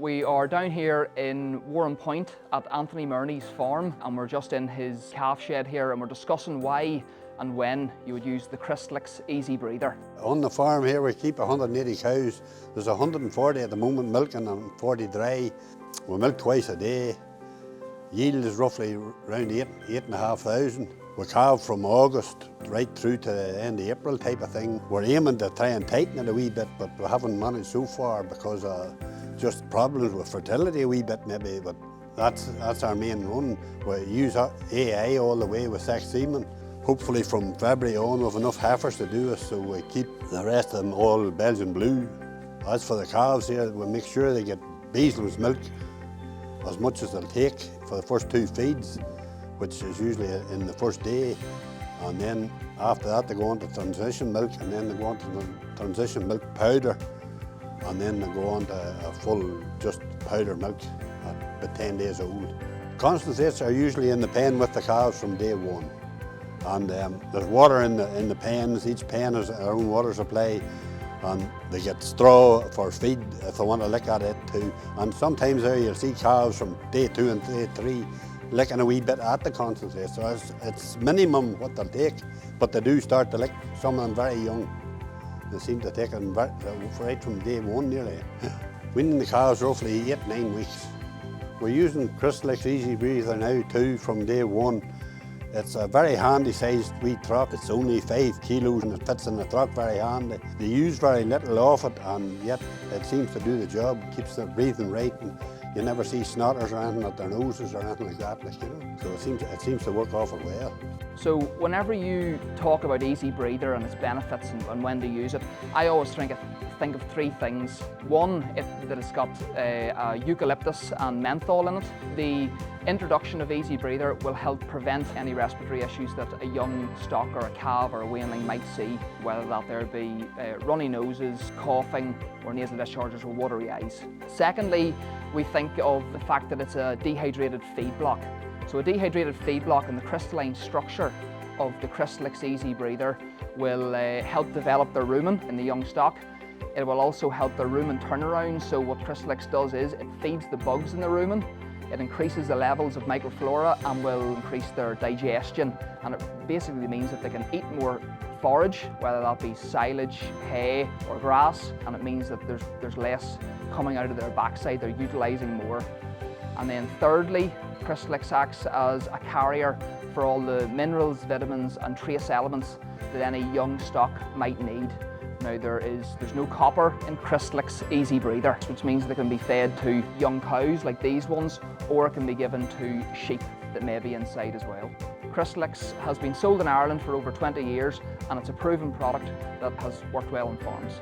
We are down here in Warrenpoint at Anthony Murney's farm, and we're just in his calf shed here, and we're discussing why and when you would use the Crystalyx Easy Breather. On the farm here we keep 180 cows. There's 140 at the moment milking and 40 dry. We milk twice a day. Yield is roughly around 8,500. We calve from August right through to the end of April type of thing. We're aiming to try and tighten it a wee bit, but we haven't managed so far because of just problems with fertility a wee bit maybe, but that's our main run. We use AI all the way with sex semen. Hopefully from February on we've enough heifers to do it, so we keep the rest of them all Belgian blue. As for the calves here, we make sure they get Beeslands milk as much as they'll take for the first 2 feeds, which is usually in the first day. And then after that they go on to transition milk, and then they go on to the transition milk powder, and then they go on to a full just powder milk at about 10 days old. Concentrates are usually in the pen with the calves from day one. And there's water in the pens. Each pen has their own water supply, and they get straw for feed if they want to lick at it too. And sometimes there you'll see calves from day 2 and day 3 licking a wee bit at the concentrate. So it's minimum what they'll take, but they do start to lick, some of them very young. They seem to take them right from day 1 nearly. Weaning the calves roughly 8-9 weeks. We're using Crystalyx Easy Breather now too from day 1. It's a very handy sized wee trough. It's only 5 kilos and it fits in the trough very handy. They use very little of it, and yet it seems to do the job. Keeps their breathing right, and you never see snotters or anything at their noses or anything like that, like, you know. So it seems to work awful well. So whenever you talk about Easy Breather and its benefits and when to use it, I always think of 3 things. One, that it's got eucalyptus and menthol in it. The introduction of Easy Breather will help prevent any respiratory issues that a young stock or a calf or a weanling might see, whether that there be runny noses, coughing, or nasal discharges or watery eyes. Secondly, we think of the fact that it's a dehydrated feed block. So a dehydrated feed block and the crystalline structure of the Crystalyx Easy Breather will help develop the rumen in the young stock. It will also help the rumen turnaround. So what Crystalyx does is it feeds the bugs in the rumen. It increases the levels of microflora and will increase their digestion. And it basically means that they can eat more forage, whether that be silage, hay or grass. And it means that there's less coming out of their backside. They're utilising more. And then thirdly, Crystalyx acts as a carrier for all the minerals, vitamins and trace elements that any young stock might need. Now there's no copper in Crystalyx Easy Breather, which means they can be fed to young cows like these ones, or it can be given to sheep that may be inside as well. Crystalyx has been sold in Ireland for over 20 years, and it's a proven product that has worked well on farms.